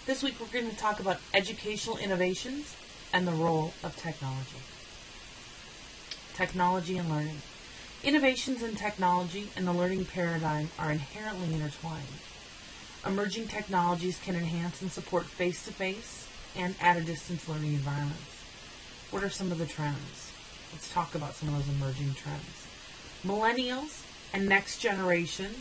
This week we're going to talk about educational innovations and the role of technology. Technology and learning. Innovations in technology and the learning paradigm are inherently intertwined. Emerging technologies can enhance and support face-to-face and at-a-distance learning environments. What are some of the trends? Let's talk about some of those emerging trends. Millennials and the next generation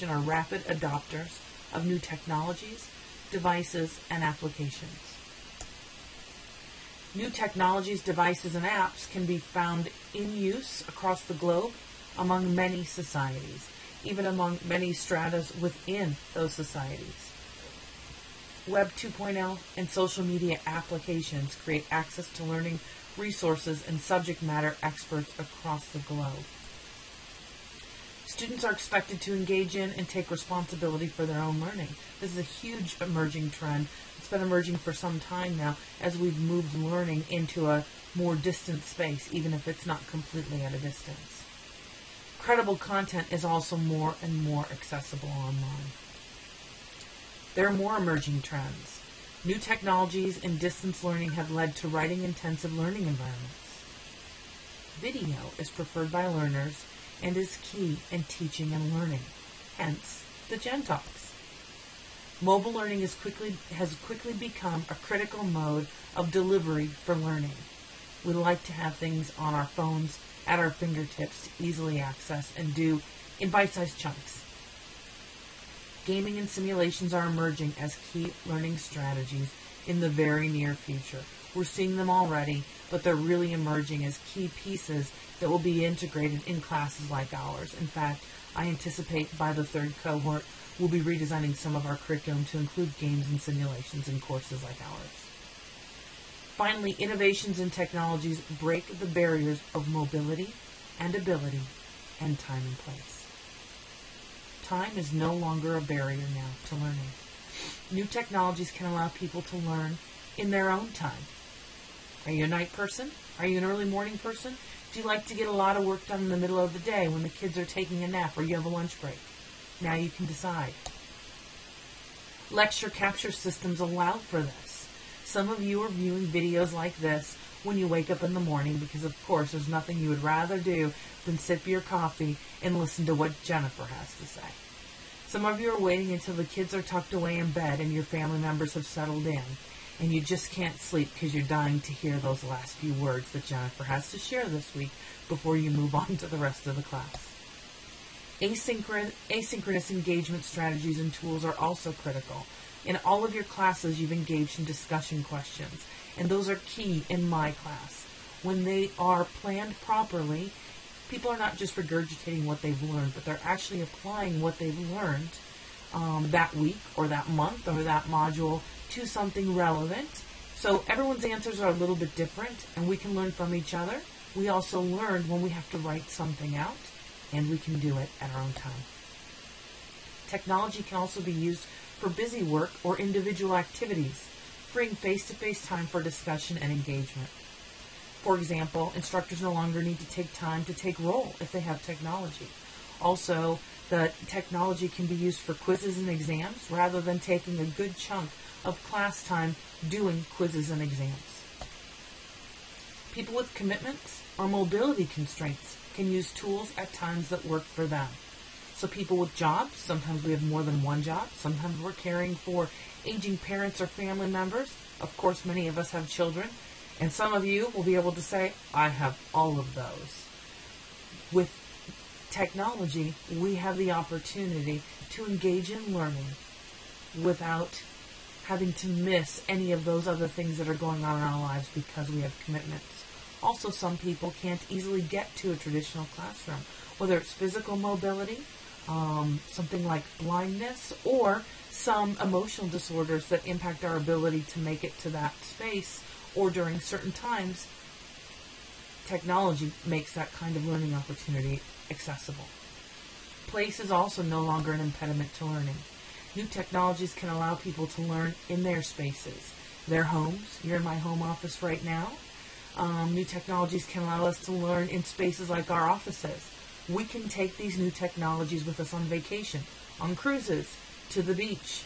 are rapid adopters of new technologies, devices, and applications. New technologies, devices, and apps can be found in use across the globe among many societies, even among many stratas within those societies. Web 2.0 and social media applications create access to learning resources and subject matter experts across the globe. Students are expected to engage in and take responsibility for their own learning. This is a huge emerging trend. It's been emerging for some time now as we've moved learning into a more distant space, even if it's not completely at a distance. Credible content is also more and more accessible online. There are more emerging trends. New technologies in distance learning have led to writing-intensive learning environments. Video is preferred by learners and is key in teaching and learning, hence the JenTalks. Mobile learning has quickly become a critical mode of delivery for learning. We like to have things on our phones at our fingertips to easily access and do in bite-sized chunks. Gaming and simulations are emerging as key learning strategies in the very near future. We're seeing them already, but they're really emerging as key pieces that will be integrated in classes like ours. In fact, I anticipate by the third cohort, we'll be redesigning some of our curriculum to include games and simulations in courses like ours. Finally, innovations in technologies break the barriers of mobility and ability and time and place. Time is no longer a barrier now to learning. New technologies can allow people to learn in their own time. Are you a night person? Are you an early morning person? Do you like to get a lot of work done in the middle of the day when the kids are taking a nap or you have a lunch break? Now you can decide. Lecture capture systems allow for this. Some of you are viewing videos like this when you wake up in the morning because, of course, there's nothing you would rather do than sip your coffee and listen to what Jennifer has to say. Some of you are waiting until the kids are tucked away in bed and your family members have settled in, and you just can't sleep because you're dying to hear those last few words that Jennifer has to share this week before you move on to the rest of the class. Asynchronous engagement strategies and tools are also critical. In all of your classes, you've engaged in discussion questions, and those are key in my class. When they are planned properly, people are not just regurgitating what they've learned, but they're actually applying what they've learned that week or that month or that module to something relevant. So everyone's answers are a little bit different, and we can learn from each other. We also learn when we have to write something out, and we can do it at our own time. Technology can also be used for busy work or individual activities, freeing face-to-face time for discussion and engagement. For example, instructors no longer need to take time to take roll if they have technology. Also, the technology can be used for quizzes and exams rather than taking a good chunk of class time doing quizzes and exams. People with commitments or mobility constraints can use tools at times that work for them. So people with jobs, sometimes we have more than one job. Sometimes we're caring for aging parents or family members. Of course, many of us have children. And some of you will be able to say, I have all of those. With technology, we have the opportunity to engage in learning without having to miss any of those other things that are going on in our lives because we have commitments. Also, some people can't easily get to a traditional classroom, whether it's physical mobility, something like blindness, or some emotional disorders that impact our ability to make it to that space, or during certain times. Technology makes that kind of learning opportunity accessible. Place is also no longer an impediment to learning. New technologies can allow people to learn in their spaces, their homes. You're in my home office right now. New technologies can allow us to learn in spaces like our offices. We can take these new technologies with us on vacation, on cruises, to the beach.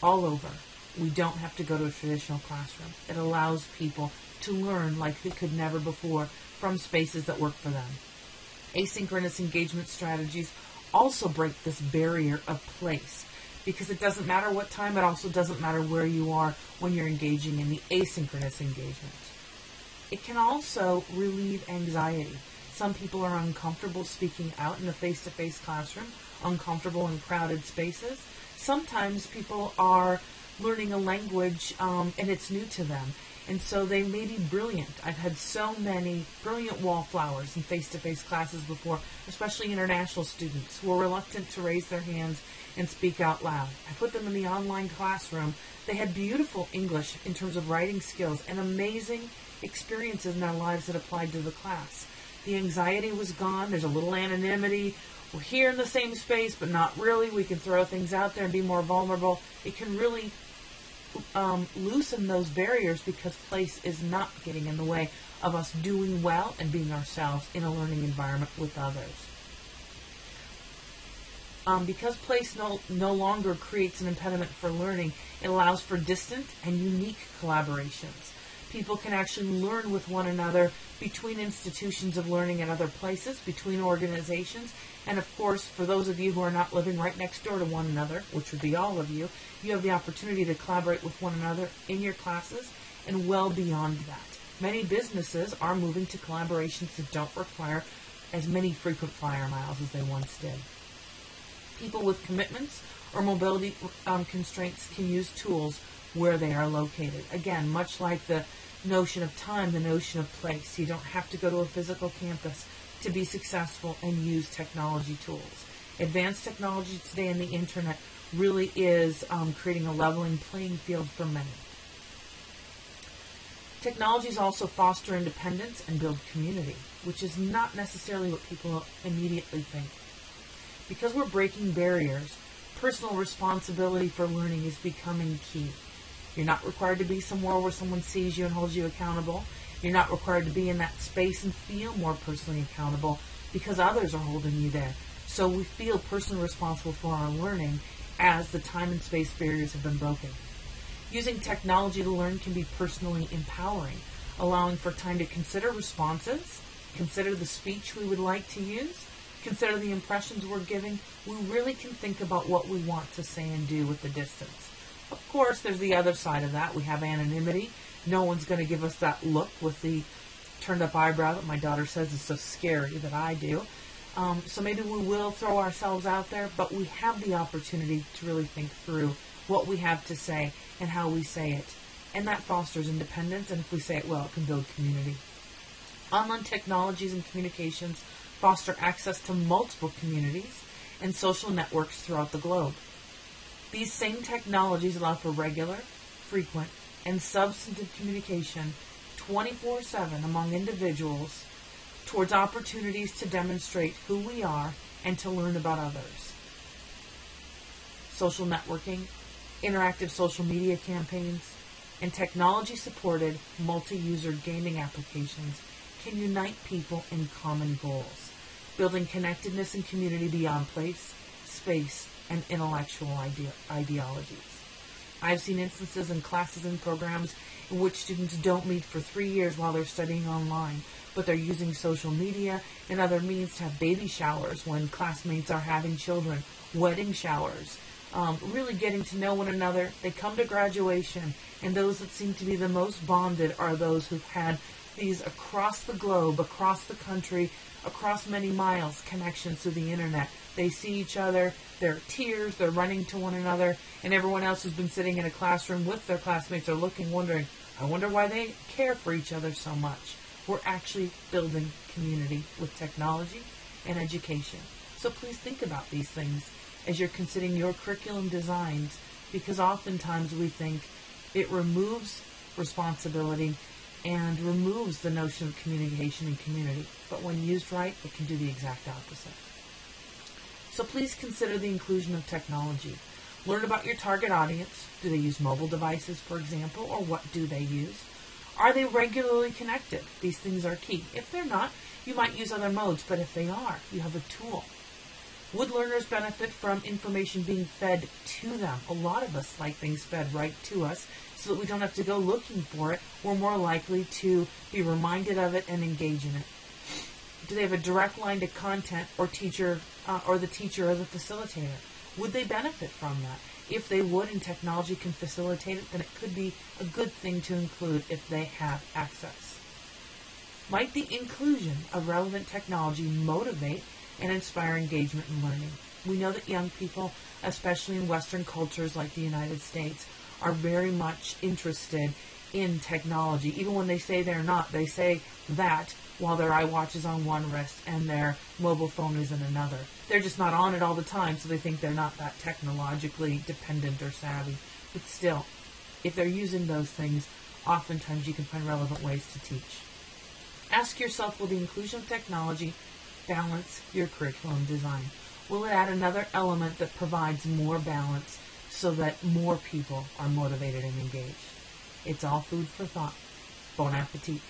all over. We don't have to go to a traditional classroom. It allows people to learn like they could never before from spaces that work for them. Asynchronous engagement strategies also break this barrier of place, because it doesn't matter what time, it also doesn't matter where you are when you're engaging in the asynchronous engagement. It can also relieve anxiety. Some people are uncomfortable speaking out in a face-to-face classroom, uncomfortable in crowded spaces. Sometimes people are learning a language and it's new to them, and so they may be brilliant. I've had so many brilliant wallflowers in face-to-face classes before, especially international students who are reluctant to raise their hands and speak out loud. I put them in the online classroom. They had beautiful English in terms of writing skills and amazing experiences in their lives that applied to the class. The anxiety was gone. There's a little anonymity. We're here in the same space, but not really. We can throw things out there and be more vulnerable. It can really loosen those barriers, because place is not getting in the way of us doing well and being ourselves in a learning environment with others. Because place no longer creates an impediment for learning, it allows for distant and unique collaborations. People can actually learn with one another between institutions of learning at other places, between organizations, and of course, for those of you who are not living right next door to one another, which would be all of you, you have the opportunity to collaborate with one another in your classes and well beyond that. Many businesses are moving to collaborations that don't require as many frequent flyer miles as they once did. People with commitments or mobility constraints can use tools where they are located. Again, much like the notion of time, the notion of place. You don't have to go to a physical campus to be successful and use technology tools. Advanced technology today in the internet really is creating a leveling playing field for many. Technologies also foster independence and build community, which is not necessarily what people immediately think. Because we're breaking barriers, personal responsibility for learning is becoming key. You're not required to be somewhere where someone sees you and holds you accountable. You're not required to be in that space and feel more personally accountable because others are holding you there. So we feel personally responsible for our learning as the time and space barriers have been broken. Using technology to learn can be personally empowering, allowing for time to consider responses, consider the speech we would like to use, consider the impressions we're giving. We really can think about what we want to say and do with the distance. Of course, there's the other side of that. We have anonymity. No one's going to give us that look with the turned up eyebrow that my daughter says is so scary that I do. So maybe we will throw ourselves out there, but we have the opportunity to really think through what we have to say and how we say it. And that fosters independence, and if we say it well, it can build community. Online technologies and communications foster access to multiple communities and social networks throughout the globe. These same technologies allow for regular, frequent, and substantive communication 24/7 among individuals towards opportunities to demonstrate who we are and to learn about others. Social networking, interactive social media campaigns, and technology-supported multi-user gaming applications can unite people in common goals, building connectedness and community beyond place, space, and intellectual ideologies. I've seen instances in classes and programs in which students don't meet for 3 years while they're studying online, but they're using social media and other means to have baby showers when classmates are having children, wedding showers, really getting to know one another. They come to graduation, and those that seem to be the most bonded are those who've had these across the globe, across the country, across many miles connections through the internet. They see each other, there are tears, they're running to one another, and everyone else who's been sitting in a classroom with their classmates are looking, wondering, I wonder why they care for each other so much. We're actually building community with technology and education. So please think about these things as you're considering your curriculum designs, because oftentimes we think it removes responsibility and removes the notion of communication and community. But when used right, it can do the exact opposite. So please consider the inclusion of technology. Learn about your target audience. Do they use mobile devices, for example, or what do they use? Are they regularly connected? These things are key. If they're not, you might use other modes, but if they are, you have a tool. Would learners benefit from information being fed to them? A lot of us like things fed right to us so that we don't have to go looking for it. We're more likely to be reminded of it and engage in it. Do they have a direct line to content or teacher, or the teacher or the facilitator? Would they benefit from that? If they would and technology can facilitate it, then it could be a good thing to include if they have access. Might the inclusion of relevant technology motivate and inspire engagement in learning? We know that young people, especially in Western cultures like the United States, are very much interested in technology. Even when they say they're not, they say that while their iWatch is on one wrist and their mobile phone is in another. They're just not on it all the time, so they think they're not that technologically dependent or savvy. But still, if they're using those things, oftentimes you can find relevant ways to teach. Ask yourself, will the inclusion of technology balance your curriculum design? Will it add another element that provides more balance so that more people are motivated and engaged? It's all food for thought. Bon appetit.